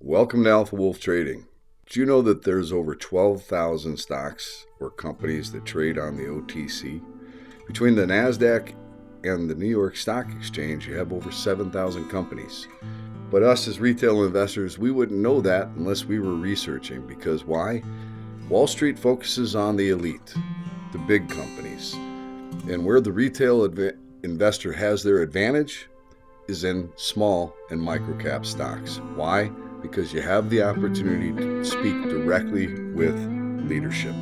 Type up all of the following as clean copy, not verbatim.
Welcome to Alpha Wolf Trading. Did you know that there's over 12,000 stocks or companies that trade on the OTC? Between the NASDAQ and the New York Stock Exchange, you have over 7,000 companies. But us as retail investors, we wouldn't know that unless we were researching. Because why? Wall Street focuses on the elite, the big companies. And where the retail investor has their advantage is in small and micro-cap stocks. Why? Because you have the opportunity to speak directly with leadership.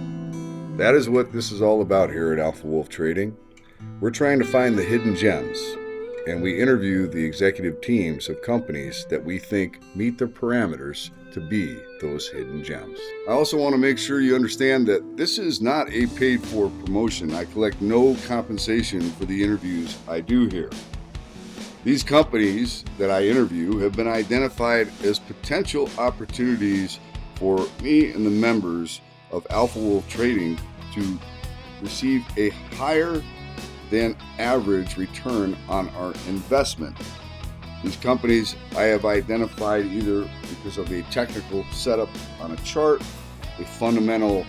That is what this is all about here at Alpha Wolf Trading. We're trying to find the hidden gems, and we interview the executive teams of companies that we think meet the parameters to be those hidden gems. I also want to make sure you understand that this is not a paid-for promotion. I collect no compensation for the interviews I do here. These companies that I interview have been identified as potential opportunities for me and the members of Alpha Wolf Trading to receive a higher than average return on our investment. These companies I have identified either because of a technical setup on a chart, a fundamental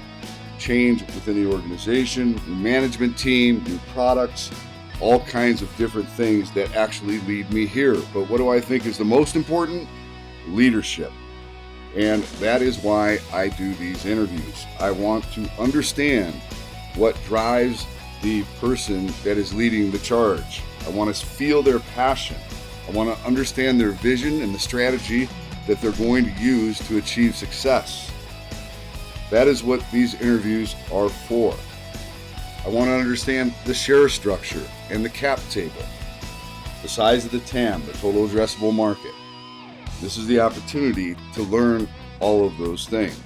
change within the organization, new management team, new products, all kinds of different things that actually lead me here. But what do I think is the most important? Leadership. And that is why I do these interviews. I want to understand what drives the person that is leading the charge. I want to feel their passion. I want to understand their vision and the strategy that they're going to use to achieve success. That is what these interviews are for. I want to understand the share structure and the cap table, the size of the TAM, the total addressable market. This is the opportunity to learn all of those things.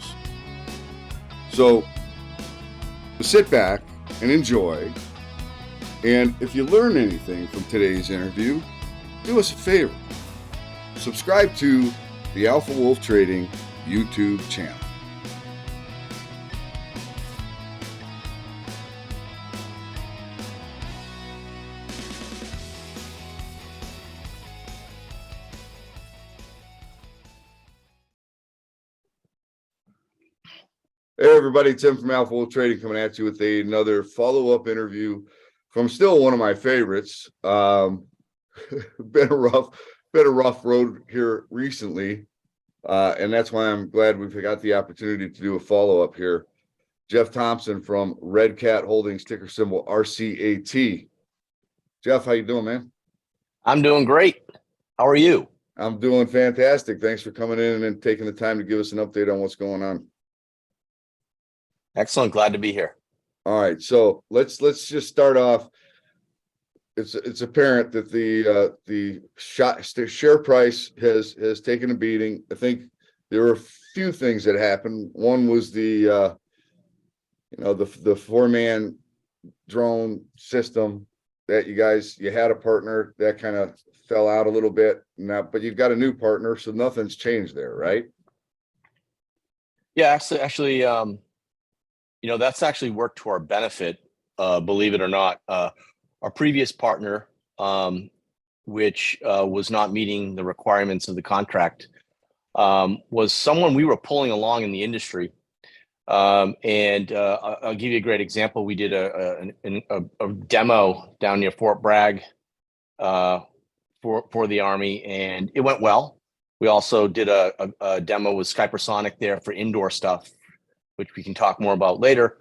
So sit back and enjoy. And if you learn anything from today's interview, do us a favor. Subscribe to the Alpha Wolf Trading YouTube channel. Hey everybody, Tim from Alpha Wolf Trading coming at you with another follow-up interview from still one of my favorites. Been a rough road here recently, and that's why I'm glad we've got the opportunity to do a follow-up here. Jeff Thompson from Red Cat Holdings, ticker symbol RCAT. Jeff, how you doing, man? I'm doing great. How are you? I'm doing fantastic. Thanks for coming in and taking the time to give us an update on what's going on. Excellent. Glad to be here. All right, so let's just start off. It's apparent that the share price has taken a beating. I think there were a few things that happened. One was the 4-man drone system that you had a partner that kind of fell out a little bit now, but you've got a new partner, so nothing's changed there, right? Yeah, actually, that's actually worked to our benefit, believe it or not. Our previous partner, which was not meeting the requirements of the contract, was someone we were pulling along in the industry. And I'll give you a great example. We did a demo down near Fort Bragg for the Army, and it went well. We also did a demo with Skypersonic there for indoor stuff, which we can talk more about later.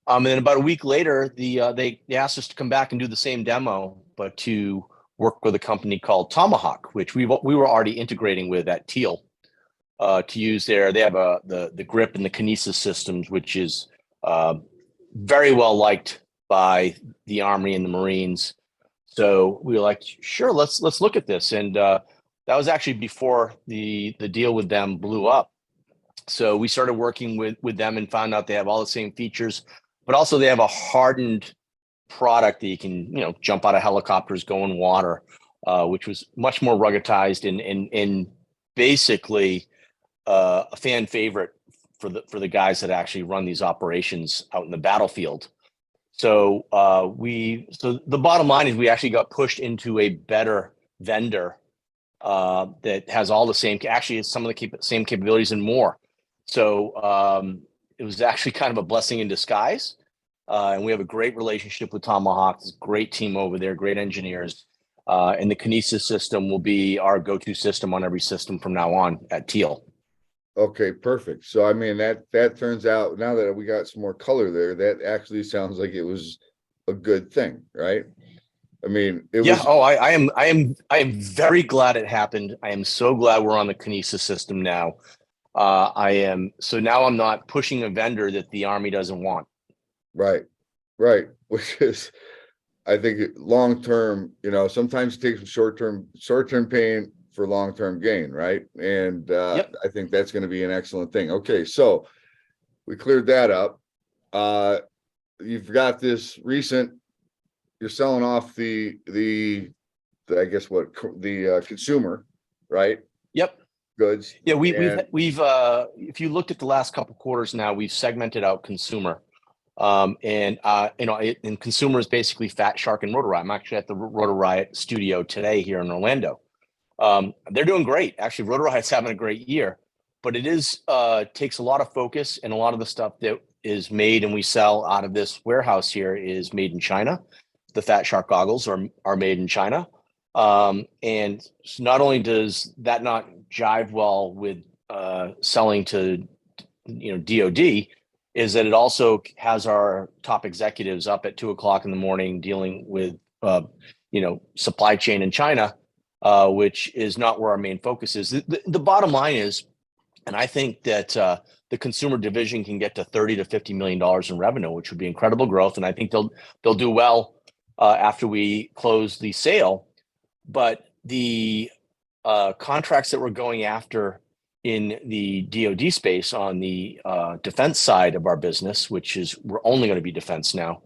And then about a week later, they asked us to come back and do the same demo, but to work with a company called Tomahawk, which we were already integrating with at Teal, to use there. They have the grip and the kinesis systems, which is very well liked by the Army and the Marines. So we were like, sure, let's look at this. And that was actually before the deal with them blew up. So we started working with them and found out they have all the same features, but also they have a hardened product that you can, jump out of helicopters, go in water, which was much more ruggedized and basically a fan favorite for the guys that actually run these operations out in the battlefield. So so the bottom line is we actually got pushed into a better vendor that has all the same, actually some of the same capabilities and more. So it was actually kind of a blessing in disguise. And we have a great relationship with Tomahawk. It's a great team over there, great engineers. And the Kinesis system will be our go-to system on every system from now on at Teal. Okay, perfect. So I mean that turns out, now that we got some more color there, that actually sounds like it was a good thing, right? I mean, it Yeah. was Oh, I am very glad it happened. I am so glad we're on the Kinesis system now. I am. So now I'm not pushing a vendor that the Army doesn't want. right, right, which is, I think long term, sometimes it takes short term pain for long term gain, right? And Yep. I think that's going to be an excellent thing. Okay, so we cleared that up. You've got this recent. You're selling off the I guess what the consumer, right? Yep. Goods. Yeah. And We've if you looked at the last couple quarters now, we've segmented out consumer. And consumer is basically Fat Shark and Rotor Riot. I'm actually at the Rotor Riot studio today here in Orlando. They're doing great. Actually, Rotor Riot's having a great year, but it is takes a lot of focus, and a lot of the stuff that is made and we sell out of this warehouse here is made in China. The Fat Shark goggles are made in China. And not only does that not jive well with selling to DoD, is that it also has our top executives up at 2 o'clock in the morning dealing with supply chain in China, which is not where our main focus is. The bottom line is, and I think that the consumer division can get to $30 to $50 million in revenue, which would be incredible growth, and I think they'll do well after we close the sale. But the contracts that we're going after in the DoD space on the defense side of our business, which is we're only going to be defense now,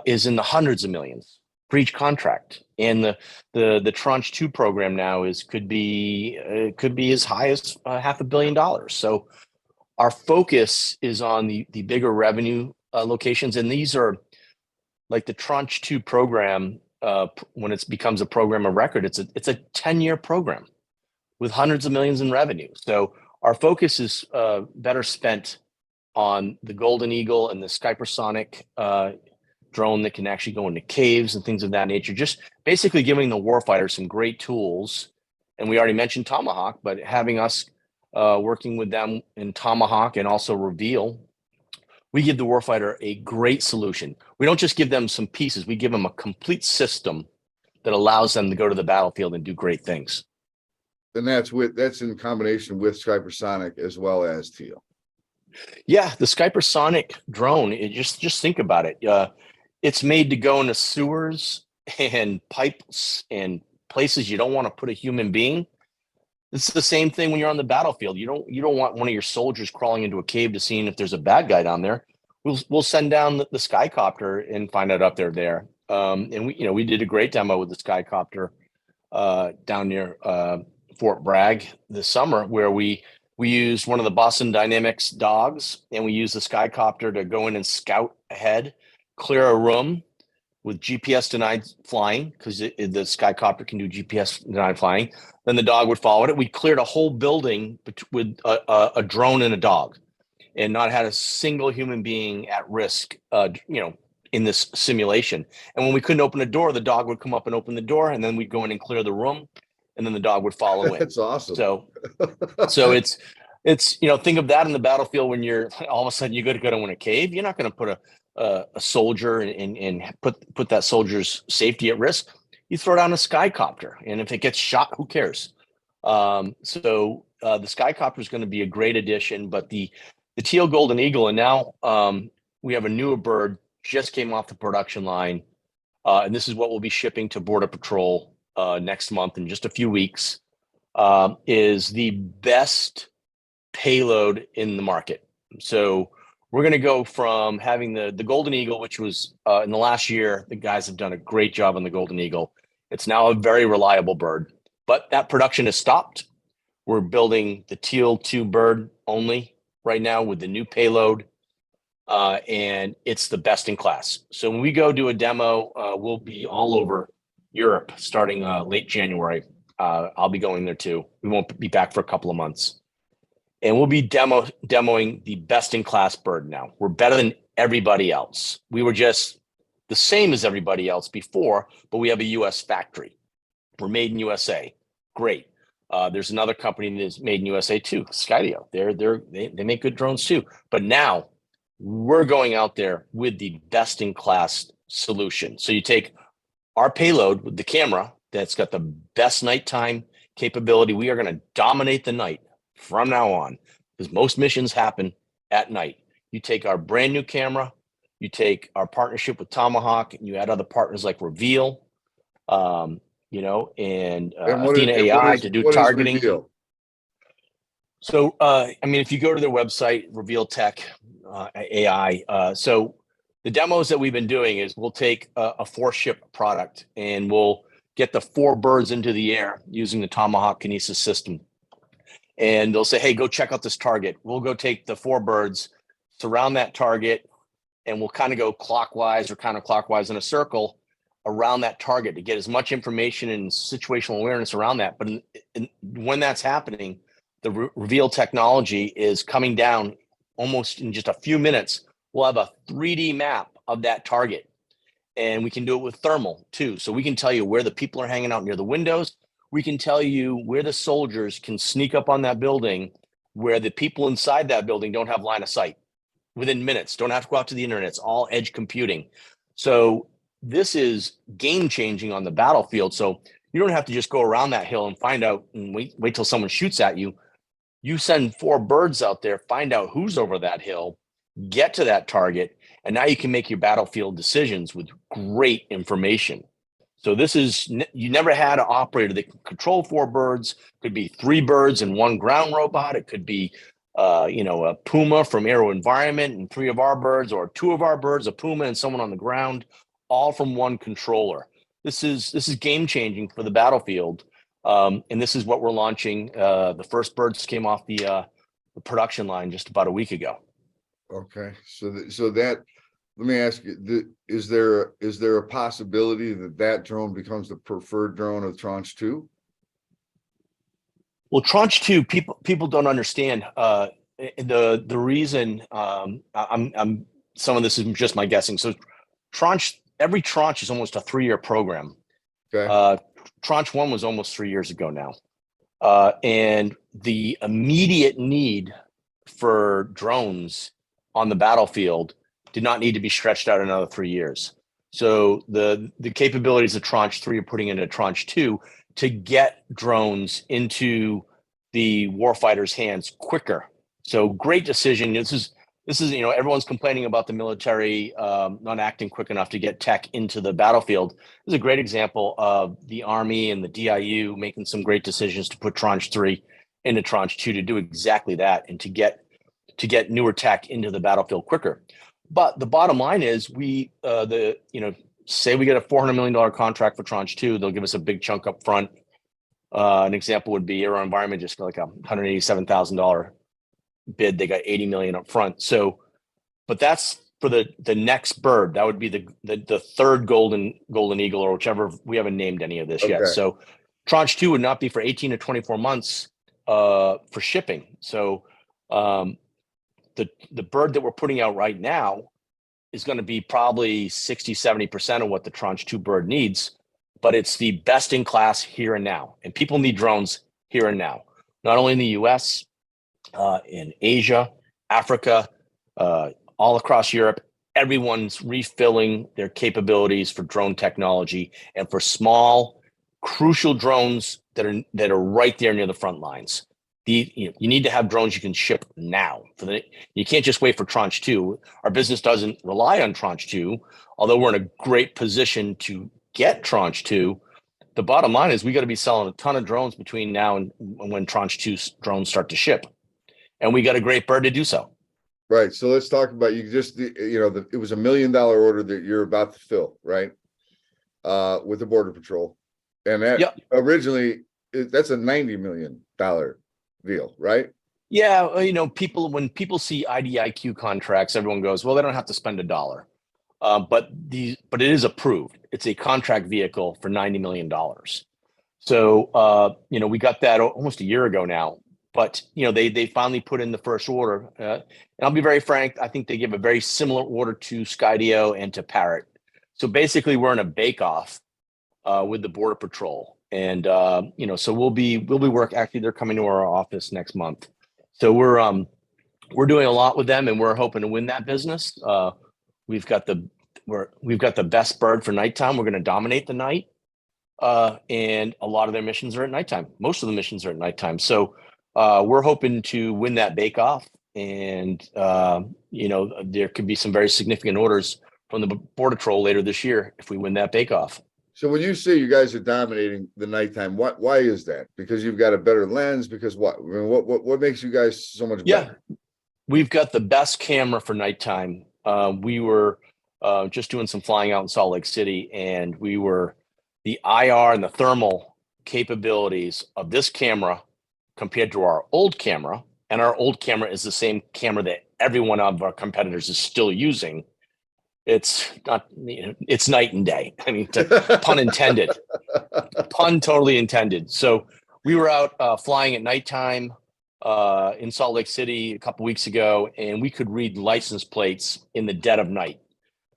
is in the hundreds of millions for each contract. And the Tranche 2 program now could be as high as $500 million. So our focus is on the bigger revenue locations, and these are like the Tranche 2 program. When it becomes a program of record, it's a 10-year program with hundreds of millions in revenue. So our focus is better spent on the Golden Eagle and the Skypersonic drone that can actually go into caves and things of that nature. Just basically giving the warfighter some great tools. And we already mentioned Tomahawk, but having us working with them in Tomahawk and also Reveal, we give the warfighter a great solution. We don't just give them some pieces. We give them a complete system that allows them to go to the battlefield and do great things. And that's in combination with Skypersonic as well as Teal. Yeah, the Skypersonic drone, just think about it. It's made to go into sewers and pipes and places you don't want to put a human being. It's the same thing when you're on the battlefield. You don't want one of your soldiers crawling into a cave to see if there's a bad guy down there. We'll send down the Skycopter and find out if they're there. And we did a great demo with the Skycopter down near Fort Bragg this summer, where we used one of the Boston Dynamics dogs, and we used the Skycopter to go in and scout ahead, clear a room with GPS denied flying, because the Skycopter can do GPS denied flying. Then the dog would follow it. We cleared a whole building with a drone and a dog, and not had a single human being at risk, in this simulation. And when we couldn't open a door, the dog would come up and open the door, and then we'd go in and clear the room, and then the dog would follow in. That's awesome. So it's think of that in the battlefield when you're all of a sudden you got to go in a cave. You're not going to put a soldier and put that soldier's safety at risk. You throw down a Skycopter, and if it gets shot, who cares? The Skycopter is going to be a great addition, but the Teal Golden Eagle, and now we have a newer bird, just came off the production line, and this is what we'll be shipping to Border Patrol next month in just a few weeks, is the best payload in the market. So we're going to go from having the Golden Eagle, which was in the last year, the guys have done a great job on the Golden Eagle. It's now a very reliable bird, but that production has stopped. We're building the Teal 2 bird only right now with the new payload, and it's the best in class. So when we go do a demo, we'll be all over Europe starting late January. I'll be going there too. We won't be back for a couple of months. And we'll be demoing the best-in-class bird now. We're better than everybody else. We were just the same as everybody else before, but we have a U.S. factory. We're made in USA. Great. There's another company that is made in USA too, Skydio. They make good drones too. But now we're going out there with the best-in-class solution. So you take our payload with the camera that's got the best nighttime capability. We are going to dominate the night from now on, because most missions happen at night. You take our brand new camera, you take our partnership with Tomahawk, and you add other partners like Reveal, and Athena AI to do targeting. So, if you go to their website, Reveal Tech AI, so the demos that we've been doing is we'll take a 4-ship product and we'll get the 4 birds into the air using the Tomahawk Kinesis system. And they'll say, hey, go check out this target. We'll go take the 4 birds, surround that target, and we'll kind of go clockwise or counterclockwise in a circle around that target to get as much information and situational awareness around that. But when that's happening, the Reveal technology is coming down almost in just a few minutes. We'll have a 3D map of that target. And we can do it with thermal too. So we can tell you where the people are hanging out near the windows. We can tell you where the soldiers can sneak up on that building, where the people inside that building don't have line of sight within minutes, don't have to go out to the internet. It's all edge computing. So this is game changing on the battlefield. So you don't have to just go around that hill and find out and wait till someone shoots at you. You send 4 birds out there, find out who's over that hill, get to that target, and now you can make your battlefield decisions with great information. So this is, you never had an operator that can control 4 birds. Could be 3 birds and 1 ground robot. It could be, a Puma from Aero Environment and 3 of our birds, or 2 of our birds, a Puma and someone on the ground, all from 1 controller. This is game changing for the battlefield, and this is what we're launching. The first birds came off the production line just about a week ago. Okay, so that. Let me ask you: is there a possibility that drone becomes the preferred drone of Tranche 2? Well, Tranche 2, people don't understand the reason. I'm some of this is just my guessing. So every tranche is almost a 3-year program. Okay. Tranche 1 was almost 3 years ago now, and the immediate need for drones on the battlefield did not need to be stretched out another 3 years. So the capabilities of Tranche 3 are putting into Tranche 2 to get drones into the warfighter's hands quicker. So great decision. This is everyone's complaining about the military not acting quick enough to get tech into the battlefield. This is a great example of the Army and the DIU making some great decisions to put Tranche 3 into Tranche 2 to do exactly that, and to get newer tech into the battlefield quicker. But the bottom line is say we get a $400 million contract for Tranche 2, they'll give us a big chunk up front. An example would be Aero Environment, just like a $187,000 bid. They got $80 million up front. So, but that's for the next bird. That would be the third golden eagle, or whichever. We haven't named any of this yet. So Tranche 2 would not be for 18 to 24 months for shipping. So the bird that we're putting out right now is going to be probably 60-70% of what the Tranche 2 bird needs, but it's the best in class here and now. And people need drones here and now, not only in the US, in Asia, Africa, all across Europe. Everyone's refilling their capabilities for drone technology and for small, crucial drones that are right there near the front lines. You need to have drones you can ship now. You can't just wait for Tranche 2. Our business doesn't rely on Tranche 2, although we're in a great position to get Tranche 2. The bottom line is we got to be selling a ton of drones between now and when Tranche 2 drones start to ship. And we got a great bird to do so. Right. So let's talk about, it was $1 million order that you're about to fill, right? With the Border Patrol. And that originally, that's a $90 million deal, right? Yeah. When people see IDIQ contracts, everyone goes, well, they don't have to spend $1. But it is approved. It's a contract vehicle for $90 million. So, we got that almost a year ago now, but, they finally put in the first order. And I'll be very frank, I think they give a very similar order to Skydio and to Parrot. So basically we're in a bake-off with the Border Patrol. And, so we'll be actually, they're coming to our office next month. So we're doing a lot with them, and we're hoping to win that business. We've got the best bird for nighttime. We're going to dominate the night. And a lot of their missions are at nighttime. Most of the missions are at nighttime. So we're hoping to win that bake-off. And, there could be some very significant orders from the Border Patrol later this year if we win that bake-off. So when you say you guys are dominating the nighttime, why is that? Because you've got a better lens? Because what? I mean, what makes you guys so much better? We've got the best camera for nighttime. We were just doing some flying out in Salt Lake City, and the IR and the thermal capabilities of this camera compared to our old camera, and our old camera is the same camera that every one of our competitors is still using. It's not, it's night and day. I mean, pun intended, pun totally intended. So we were out flying at nighttime in Salt Lake City a couple weeks ago, and we could read license plates in the dead of night.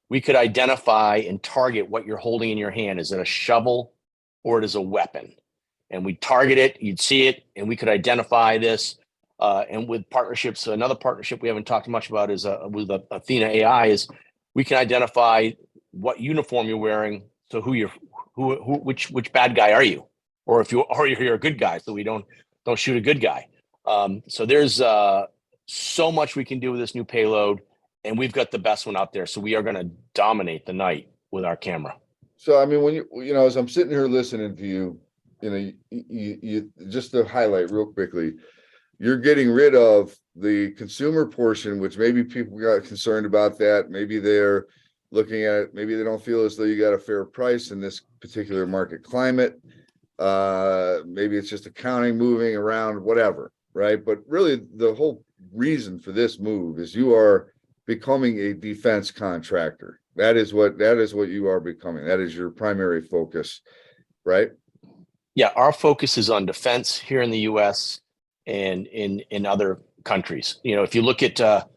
We could identify and target what you're holding in your hand. Is it a shovel or it is a weapon? And we target it, you'd see it, and we could identify this. And with partnerships, another partnership we haven't talked much about is with Athena AI, is we can identify what uniform you're wearing. So which bad guy are you? Or you're a good guy, so we don't shoot a good guy. So there's so much we can do with this new payload, and we've got the best one out there. So we are going to dominate the night with our camera. So, I mean, when as I'm sitting here listening to you, you just to highlight real quickly, you're getting rid of the consumer portion, which maybe people got concerned about that. Maybe they're looking at it. Maybe they don't feel as though you got a fair price in this particular market climate. Maybe it's just accounting moving around, whatever, right? But really, the whole reason for this move is you are becoming a defense contractor. That is what you are becoming. That is your primary focus, right? Yeah, our focus is on defense here in the U.S. and in other countries. If you look at,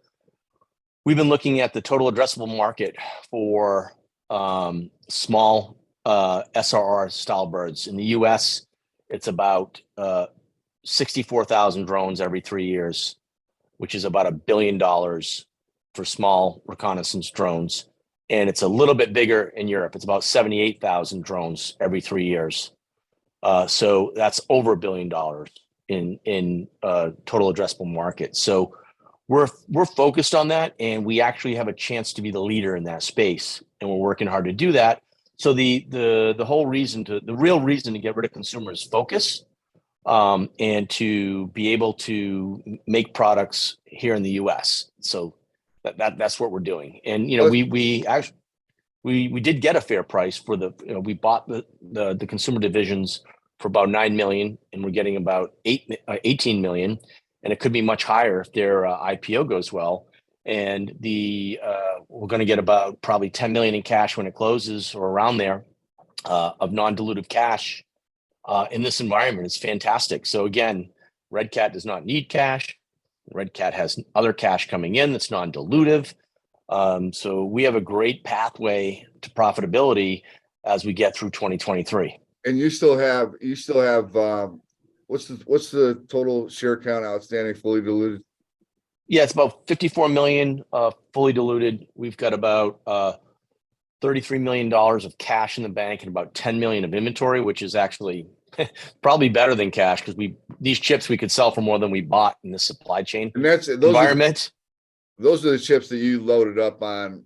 we've been looking at the total addressable market for small SRR style birds in the U.S. It's about 64,000 drones every 3 years, which is about $1 billion for small reconnaissance drones. And it's a little bit bigger in Europe. It's about 78,000 drones every 3 years. So that's over $1 billion in total addressable market. So we're focused on that, and we actually have a chance to be the leader in that space, and we're working hard to do that. So the real reason to get rid of consumer is focus, and to be able to make products here in the U.S. So that's what we're doing. And we did get a fair price for we bought the consumer divisions for about $9 million, and we're getting about 18 million, and it could be much higher if their IPO goes well. And we're going to get about probably 10 million in cash when it closes, or around there, of non-dilutive cash in this environment. It's fantastic. So again, Red Cat does not need cash. Red Cat has other cash coming in that's non-dilutive. So we have a great pathway to profitability as we get through 2023. And you still have what's the total share count outstanding, fully diluted? Yeah, it's about 54 million fully diluted. We've got about $33 million of cash in the bank and about 10 million of inventory, which is actually probably better than cash, because these chips we could sell for more than we bought in the supply chain environment. Those are the chips that you loaded up on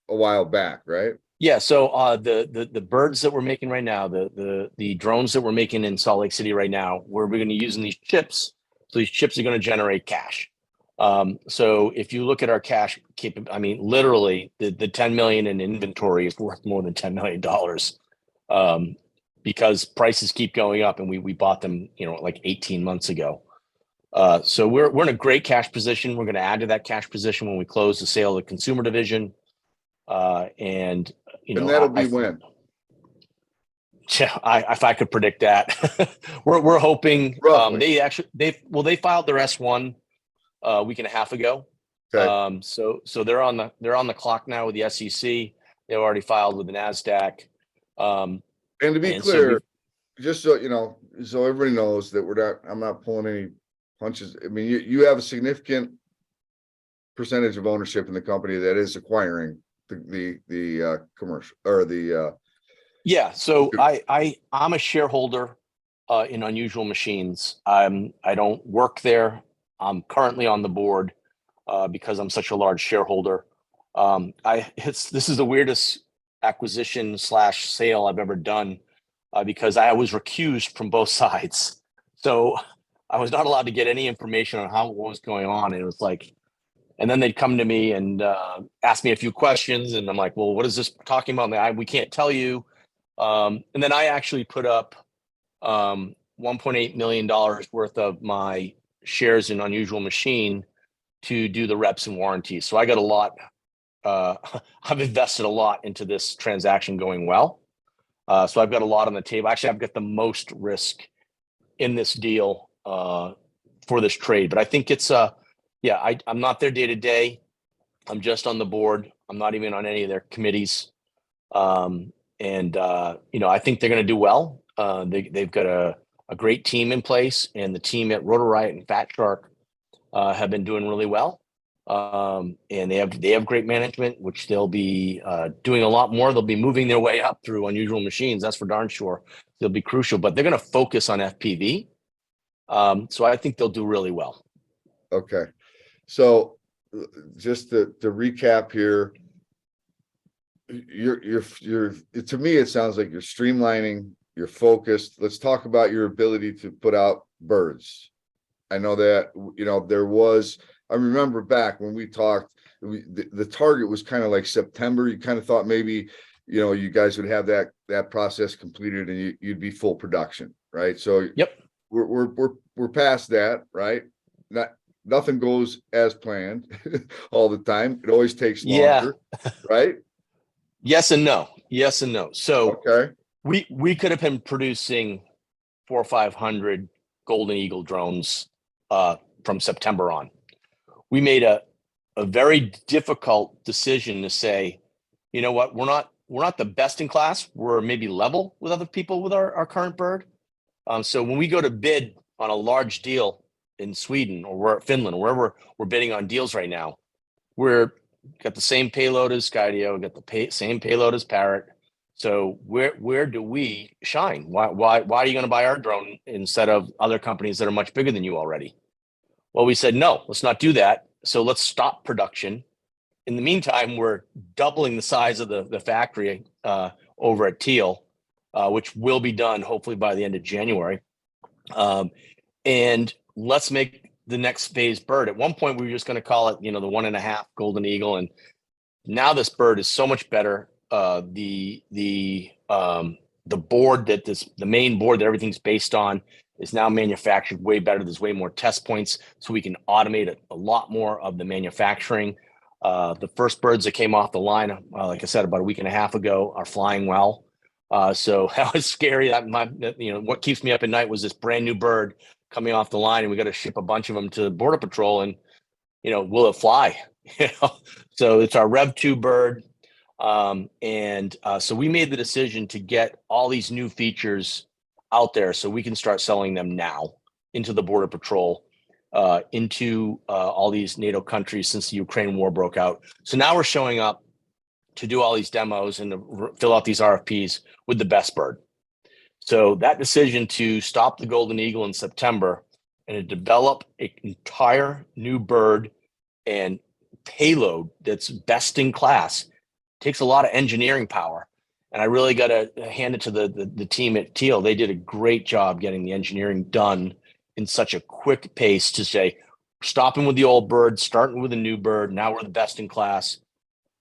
a while back, right? Yeah. So the birds that we're making right now, the drones that we're making in Salt Lake City right now, we're going to be using these chips. So these chips are going to generate cash. So if you look at our cash literally the 10 million in inventory is worth more than $10 million, because prices keep going up, and we bought them, like 18 months ago. So we're in a great cash position. We're going to add to that cash position when we close the sale of the consumer division. And that'll be when? Yeah, if I could predict that, we're hoping. Roughly. They filed their S1 a week and a half ago. Okay. So they're on the clock now with the SEC. They've already filed with the NASDAQ. And to be And so clear, just so you know, so everybody knows that I'm not pulling any punches. I mean, you have a significant percentage of ownership in the company that is acquiring the commercial or the yeah, so I'm a shareholder in Unusual Machines. I don't work there. I'm currently on the board because I'm such a large shareholder. This is the weirdest acquisition / sale I've ever done because I was recused from both sides. So I was not allowed to get any information on what was going on. It was like, and then they'd come to me and ask me a few questions, and I'm like, "Well, what is this talking about?" And we can't tell you. And then I actually put up $1.8 million worth of my shares in Unusual Machine to do the reps and warranties. So I got a lot. I've invested a lot into this transaction going well. So I've got a lot on the table. Actually, I've got the most risk in this deal for this trade. But I think it's I'm not there day to day. I'm just on the board. I'm not even on any of their committees. I think they're going to do well. They've got a great team in place, and the team at Rotor Riot and Fat Shark have been doing really well. And they have great management, which they'll be doing a lot more. They'll be moving their way up through Unusual Machines. That's for darn sure. They'll be crucial, but they're going to focus on FPV. So I think they'll do really well. Okay. So just to recap here, you're to me, it sounds like you're streamlining, you're focused. Let's talk about your ability to put out birds. I know that, I remember back when we talked, the target was kind of like September. You kind of thought maybe, you guys would have that process completed and you'd be full production, right? So Yep. We're past that, right? Nothing goes as planned all the time. It always takes longer, right? Yes and no. So Okay. we could have been producing 400 or 500 Golden Eagle drones from September on. We made a very difficult decision to say, you know what, we're not the best in class. We're maybe level with other people with our current bird. So when we go to bid on a large deal in Sweden or Finland or wherever we're bidding on deals right now, we're got the same payload as Skydio, got the same payload as Parrot. So where do we shine? Why are you going to buy our drone instead of other companies that are much bigger than you already? Well, we said, no, let's not do that. So let's stop production. In the meantime, we're doubling the size of the factory over at Teal, which will be done hopefully by the end of January. And let's make the next phase bird. At one point, we were just going to call it, the 1.5 Golden Eagle. And now this bird is so much better. The board the main board that everything's based on is now manufactured way better. There's way more test points, so we can automate a lot more of the manufacturing. The first birds that came off the line, like I said, about a week and a half ago, are flying well. So that was scary. What keeps me up at night was this brand new bird coming off the line, and we got to ship a bunch of them to Border Patrol, and will it fly? So it's our Rev 2 bird. So we made the decision to get all these new features out there so we can start selling them now into the Border Patrol, into all these NATO countries since the Ukraine war broke out. So now we're showing up to do all these demos and to fill out these RFPs with the best bird. So that decision to stop the Golden Eagle in September and to develop an entire new bird and payload that's best in class takes a lot of engineering power. And I really got to hand it to the team at Teal. They did a great job getting the engineering done in such a quick pace to say, stopping with the old bird, starting with a new bird. Now we're the best in class.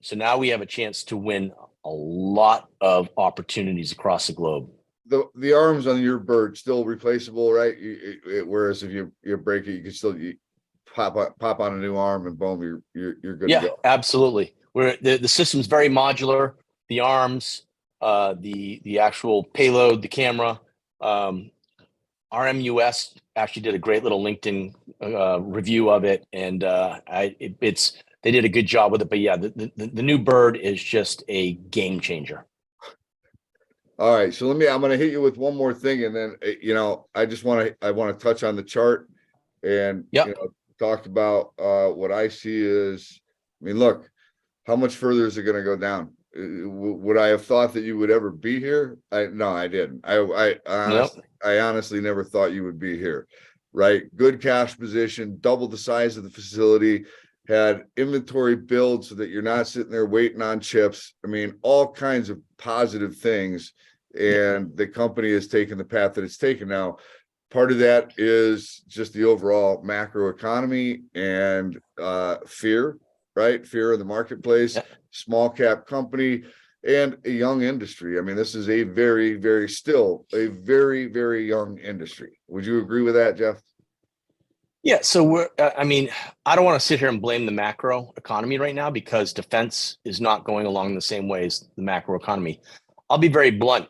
So now we have a chance to win a lot of opportunities across the globe. The arms on your bird still replaceable, right? Whereas if you break it, you can still pop on a new arm and boom, you're good to go. Absolutely. The system's very modular. The arms, the actual payload, the camera. RMUS actually did a great little LinkedIn review of it, and they did a good job with it. But yeah, the new bird is just a game changer. All right, so I'm going to hit you with one more thing, and then I want to touch on the chart, and Yep. talked about what I see is, I mean, look, how much further is it going to go down? Would I have thought that you would ever be here? No, I didn't. I honestly never thought you would be here. Right, good cash position, double the size of the facility, had inventory build so that you're not sitting there waiting on chips. I mean, all kinds of positive things. And the company has taken the path that it's taken now. Part of that is just the overall macro economy and fear, right? Fear of the marketplace, small cap company, and a young industry. I mean, this is a very, very young industry. Would you agree with that, Jeff? Yeah. So I don't want to sit here and blame the macro economy right now, because defense is not going along the same way as the macro economy. I'll be very blunt.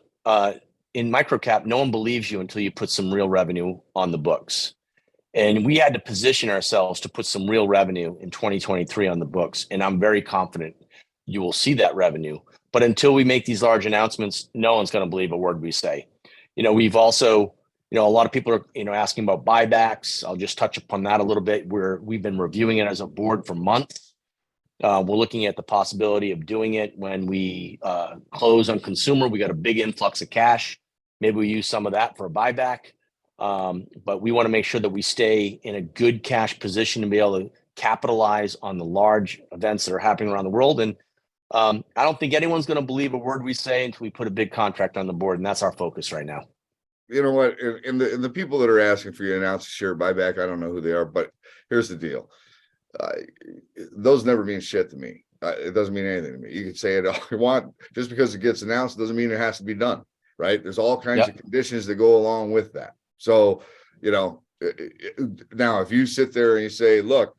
In microcap, no one believes you until you put some real revenue on the books. And we had to position ourselves to put some real revenue in 2023 on the books. And I'm very confident you will see that revenue. But until we make these large announcements, no one's going to believe a word we say. We've also, a lot of people are, asking about buybacks. I'll just touch upon that a little bit. We've been reviewing it as a board for months. We're looking at the possibility of doing it when we close on consumer. We got a big influx of cash. Maybe we use some of that for a buyback. But we want to make sure that we stay in a good cash position to be able to capitalize on the large events that are happening around the world. And I don't think anyone's going to believe a word we say until we put a big contract on the board. And that's our focus right now. You know what? And the people that are asking for you to announce a share buyback, I don't know who they are, but here's the deal. Those never mean shit to me. It doesn't mean anything to me. You can say it all you want. Just because it gets announced doesn't mean it has to be done, right? There's all kinds of conditions that go along with that. So, now if you sit there and you say, look,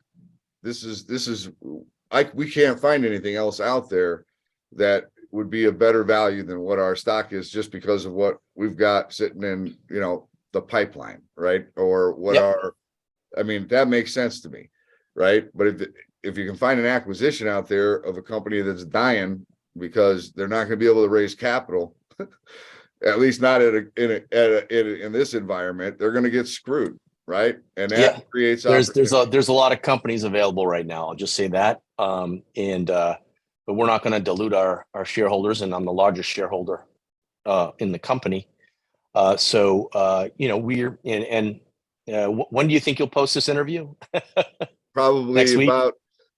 we can't find anything else out there that would be a better value than what our stock is, just because of what we've got sitting in, the pipeline, right? Or what that makes sense to me. Right. But if you can find an acquisition out there of a company that's dying because they're not going to be able to raise capital, at least not in this environment, they're going to get screwed. Right. And that creates there's a lot of companies available right now. I'll just say that. But we're not going to dilute our shareholders, and I'm the largest shareholder in the company. We're when do you think you'll post this interview? Probably next week?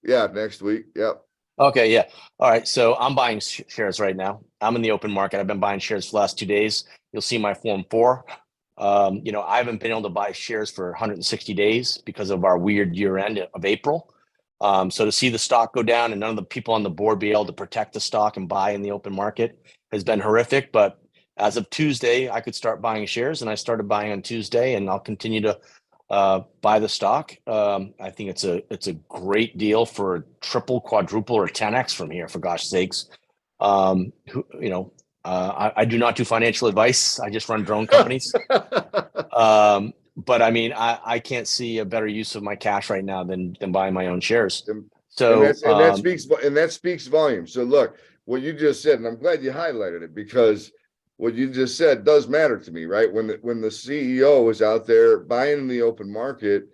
Next week. Yep. Okay. Yeah. All right. So I'm buying shares right now. I'm in the open market. I've been buying shares for the last 2 days. You'll see my Form 4. I haven't been able to buy shares for 160 days because of our weird year end of April. So to see the stock go down and none of the people on the board be able to protect the stock and buy in the open market has been horrific. But as of Tuesday, I could start buying shares, and I started buying on Tuesday, and I'll continue to buy the stock. I think it's a great deal for triple, quadruple, or 10x from here, for gosh sakes. I do not do financial advice. I just run drone companies. But I mean, I can't see a better use of my cash right now than buying my own shares. So that speaks volumes. So look, what you just said, and I'm glad you highlighted it, because what you just said does matter to me, right? When the CEO is out there buying in the open market,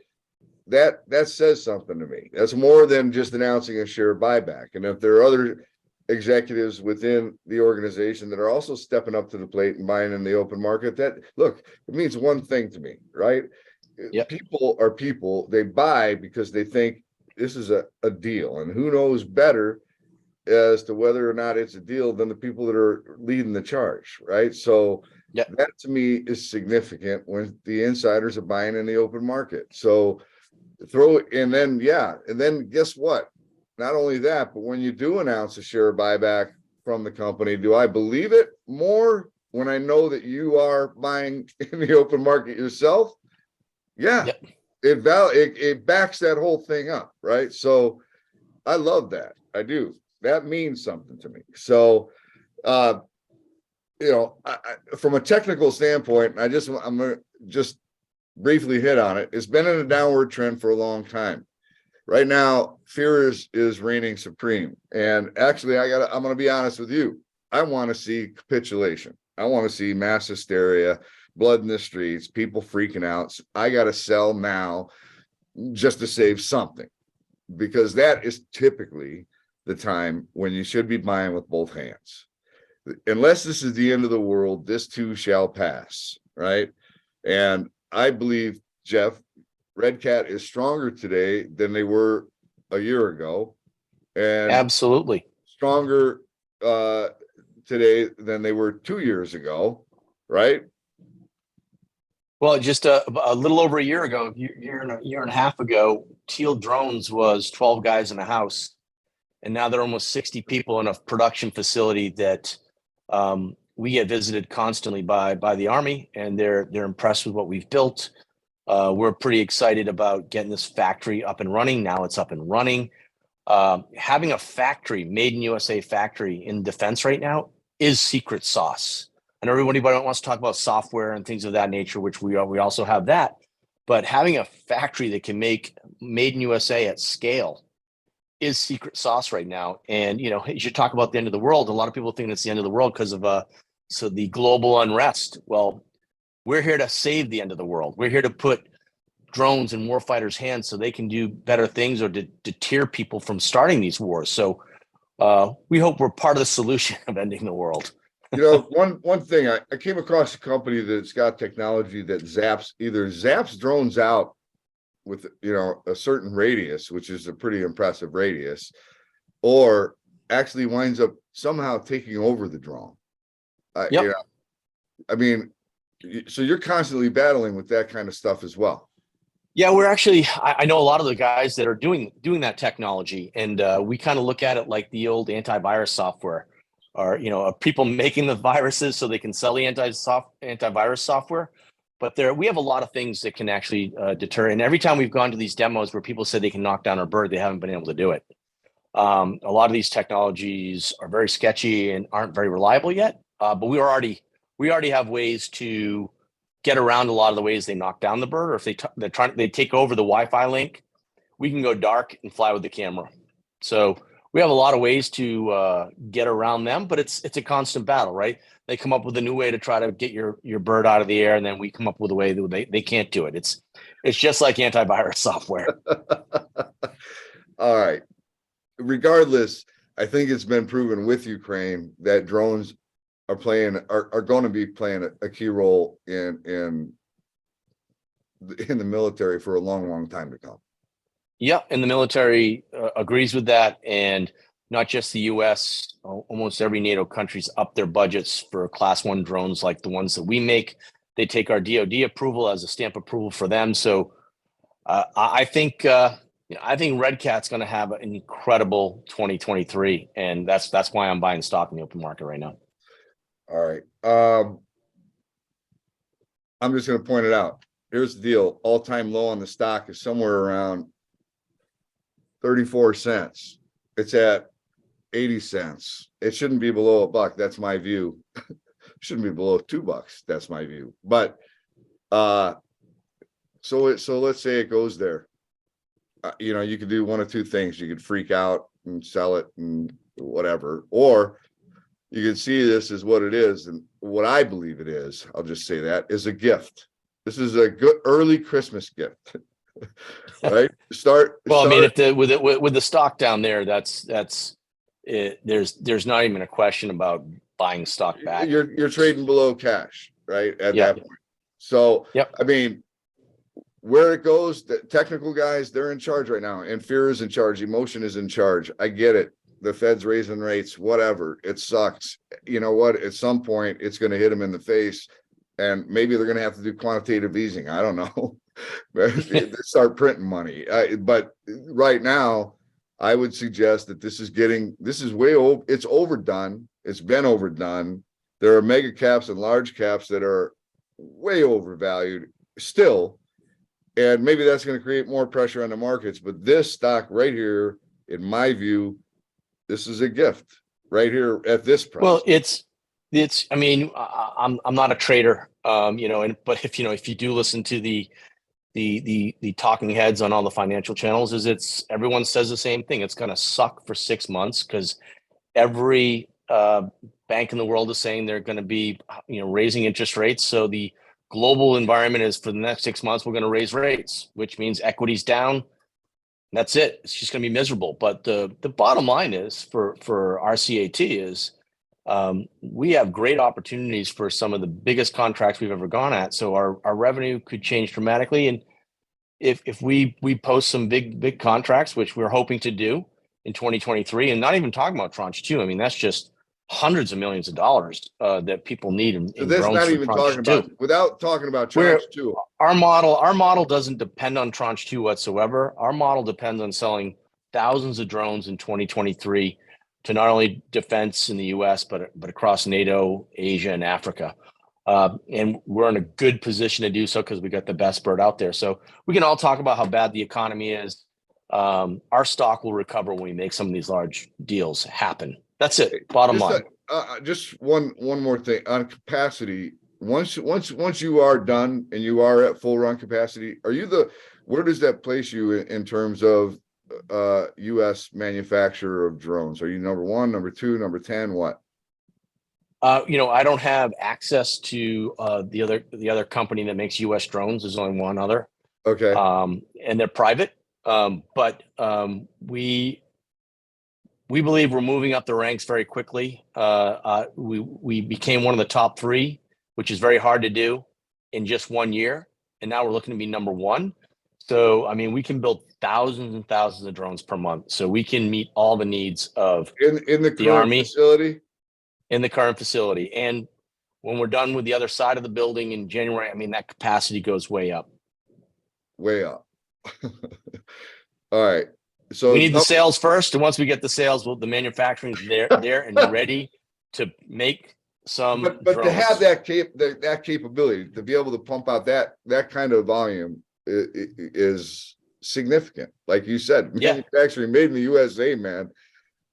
that says something to me. That's more than just announcing a share buyback. And if there are other executives within the organization that are also stepping up to the plate and buying in the open market, it means one thing to me, right? Yep. People are people. They buy because they think this is a deal, and who knows better as to whether or not it's a deal than the people that are leading the charge, right? So that to me is significant when the insiders are buying in the open market. So and then guess what? Not only that, but when you do announce a share buyback from the company, do I believe it more when I know that you are buying in the open market yourself? Yeah. Yep. It backs that whole thing up, right? So I love that. I do. That means something to me. So from a technical standpoint, I'm going to just briefly hit on it. It's been in a downward trend for a long time. Right now, fear is reigning supreme. And actually, I'm going to be honest with you. I want to see capitulation. I want to see mass hysteria, blood in the streets, people freaking out. I got to sell now just to save something, because that is typically the time when you should be buying with both hands. Unless this is the end of the world, this too shall pass, right? And I believe, Jeff, Red Cat is stronger today than they were a year ago, and Absolutely stronger today than they were 2 years ago, right? Well, just a little over a year ago, year and a half ago, Teal Drones was 12 guys in a house, and now they're almost 60 people in a production facility that we get visited constantly by the Army, and they're impressed with what we've built. We're pretty excited about getting this factory up and running. Now it's up and running. Having a factory, made in USA factory in defense right now is secret sauce. And everybody wants to talk about software and things of that nature, which we also have that. But having a factory that can make made in USA at scale is secret sauce right now. And, you should talk about the end of the world. A lot of people think it's the end of the world because of the global unrest. Well, we're here to save the end of the world. We're here to put drones in warfighters' hands so they can do better things or to deter people from starting these wars. So we hope we're part of the solution of ending the world. One thing, I came across a company that's got technology that zaps drones out with a certain radius, which is a pretty impressive radius, or actually winds up somehow taking over the drone. Yep. I mean, so you're constantly battling with that kind of stuff as well. Yeah, we're actually, I know a lot of the guys that are doing that technology, and we kind of look at it like the old antivirus software, or people making the viruses so they can sell the antivirus software. But we have a lot of things that can actually deter. And every time we've gone to these demos where people said they can knock down our bird, they haven't been able to do it. A lot of these technologies are very sketchy and aren't very reliable yet. But we already have ways to get around a lot of the ways they knock down the bird, or if they take over the Wi-Fi link, we can go dark and fly with the camera. So we have a lot of ways to get around them, but it's a constant battle, right? They come up with a new way to try to get your bird out of the air, and then we come up with a way that they can't do it. It's just like antivirus software. All right. Regardless, I think it's been proven with Ukraine that drones are going to be playing a key role in the military for a long time to come. Yeah, and the military agrees with that, and not just the U.S. Almost every NATO country's up their budgets for Class 1 drones like the ones that we make. They take our DoD approval as a stamp approval for them. So I think Red Cat's going to have an incredible 2023, and that's why I'm buying stock in the open market right now. All right. I'm just going to point it out. Here's the deal. All-time low on the stock is somewhere around 34 cents. It's at 80 cents. It shouldn't be below $1. That's my view. Shouldn't be below $2. That's my view. But so let's say it goes there. You could do one of two things. You could freak out and sell it and whatever, or you can see this as what it is, and what I believe it is, I'll just say that, is a gift. This is a good early Christmas gift. Right? I mean, with the stock down there, that's it. There's not even a question about buying stock back. You're trading below cash, right? At that point. So, I mean, where it goes, the technical guys, they're in charge right now, and fear is in charge. Emotion is in charge. I get it. The Fed's raising rates, whatever. It sucks. You know what? At some point, it's going to hit them in the face, and maybe they're going to have to do quantitative easing. I don't know. Start printing money. But right now, I would suggest that this is way over. It's overdone. It's been overdone. There are mega caps and large caps that are way overvalued still. And maybe that's going to create more pressure on the markets. But this stock right here, in my view, this is a gift right here at this price. Well, it's I mean, I'm not a trader, but if you do listen to the talking heads on all the financial channels, everyone says the same thing. It's going to suck for 6 months because every bank in the world is saying they're going to be, raising interest rates. So the global environment is for the next 6 months, we're going to raise rates, which means equity's down. That's it. It's just going to be miserable. But the bottom line is for RCAT is we have great opportunities for some of the biggest contracts we've ever gone at. So our revenue could change dramatically. And if we post some big contracts, which we're hoping to do in 2023, and not even talking about Tranche 2, I mean, that's just hundreds of millions of dollars that people need in So that's drones not for even Tranche talking 2. about, without talking about We're Tranche 2. our model doesn't depend on Tranche 2 whatsoever. Our model depends on selling thousands of drones in 2023 to not only defense in the US, but across NATO, Asia, and Africa. And we're in a good position to do so because we got the best bird out there. So we can all talk about how bad the economy is. Our stock will recover when we make some of these large deals happen. That's it. Bottom line. Just one more thing on capacity. Once you are done and you are at full run capacity, where does that place you in terms of U.S. manufacturer of drones? Are you number 1, number 2, number 10? What? I don't have access to the other company that makes U.S. drones. There's only one other. Okay. And they're private. But we believe we're moving up the ranks very quickly. We became one of the top 3, which is very hard to do in just 1 year. And now we're looking to be number 1. So, I mean, we can build thousands and thousands of drones per month. So we can meet all the needs of in the current Army facility. In the current facility. And when we're done with the other side of the building in January, I mean, that capacity goes way up. Way up. All right. So we need the sales first. And once we get the sales, the manufacturing's there and ready to make some. But to have that capability, to be able to pump out that kind of volume is significant. Like you said, manufacturing made in the USA, man.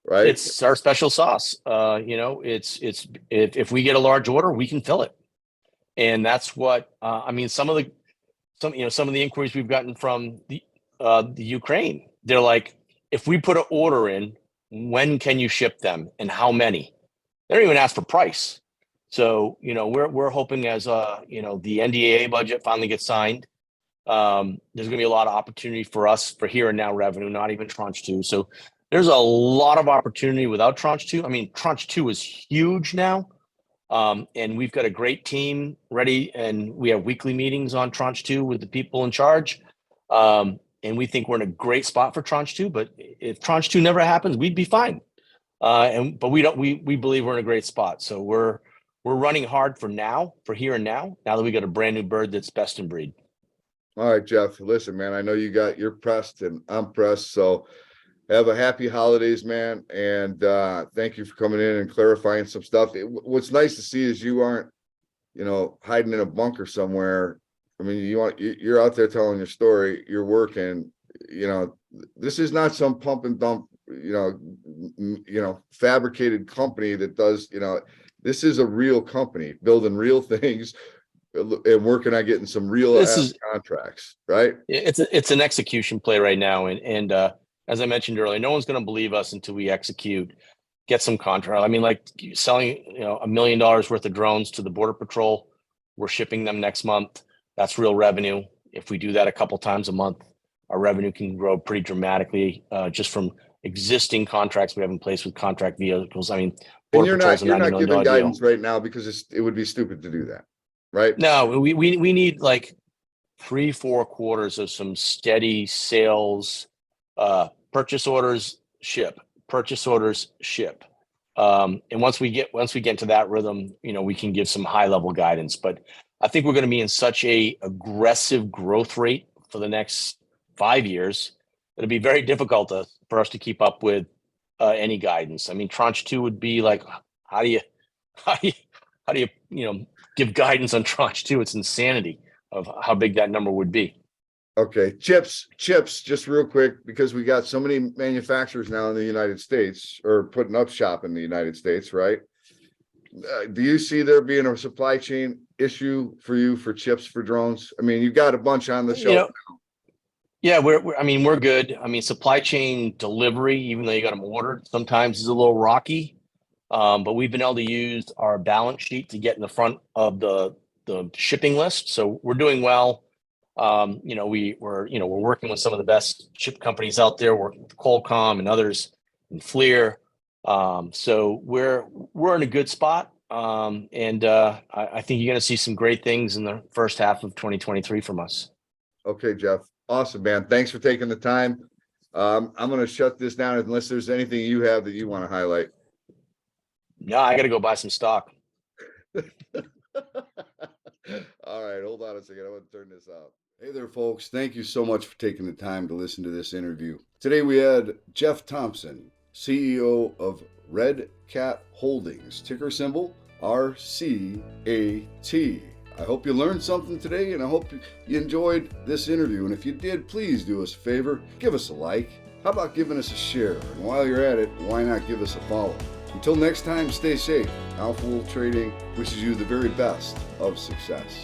Right. It's our special sauce. If we get a large order, we can fill it. And that's what, I mean, some of the inquiries we've gotten from the Ukraine, they're like, if we put an order in, when can you ship them and how many? They don't even ask for price. So, we're hoping as, the NDAA budget finally gets signed, there's going to be a lot of opportunity for us for here and now revenue, not even Tranche 2. So there's a lot of opportunity without Tranche 2. I mean, Tranche 2 is huge now. And we've got a great team ready, and we have weekly meetings on Tranche 2 with the people in charge. And we think we're in a great spot for Tranche 2, but if Tranche 2 never happens, we'd be fine. But we believe we're in a great spot. So we're running hard for here and now that we got a brand new bird that's best in breed. All right, Jeff, listen, man, I know you're pressed and I'm pressed. So have a happy holidays, man. And thank you for coming in and clarifying some stuff. What's nice to see is you aren't, hiding in a bunker somewhere. I mean, you're out there telling your story, you're working, this is not some pump and dump, fabricated company that does, this is a real company building real things and working on getting some real contracts, right? It's an execution play right now. And as I mentioned earlier, no one's going to believe us until we execute, get some contract. I mean, like selling, $1 million worth of drones to the Border Patrol. We're shipping them next month. That's real revenue. If we do that a couple times a month, our revenue can grow pretty dramatically just from existing contracts we have in place with contract vehicles. I mean, Border Patrol's you're not giving guidance deal right now because it would be stupid to do that, right? No, we need like 3-4 quarters of some steady sales. Purchase orders, ship. Purchase orders, ship. And once we get into that rhythm, we can give some high level guidance. But I think we're going to be in such a aggressive growth rate for the next 5 years. It'll be very difficult for us to keep up with any guidance. I mean, Tranche 2 would be like, how do you give guidance on Tranche 2? It's insanity of how big that number would be. Okay, chips, just real quick, because we got so many manufacturers now in the United States or putting up shop in the United States, right? Do you see there being a supply chain issue for you for chips for drones? I mean, you've got a bunch on the You shelf. know, yeah, we're good. I mean, supply chain delivery, even though you got them ordered, sometimes is a little rocky. But we've been able to use our balance sheet to get in the front of the shipping list. So we're doing well. We're working with some of the best chip companies out there, working with Qualcomm and others and FLIR. So we're in a good spot. I think you're going to see some great things in the first half of 2023 from us. Okay, Jeff. Awesome, man. Thanks for taking the time. I'm going to shut this down unless there's anything you have that you want to highlight. No, I got to go buy some stock. All right, hold on a second. I want to turn this off. Hey there, folks. Thank you so much for taking the time to listen to this interview. Today we had Jeff Thompson, CEO of Red Cat Holdings, ticker symbol RCAT. I hope you learned something today, and I hope you enjoyed this interview. And if you did, please do us a favor. Give us a like. How about giving us a share? And while you're at it, why not give us a follow? Until next time, stay safe. Alpha Wolf Trading wishes you the very best of success.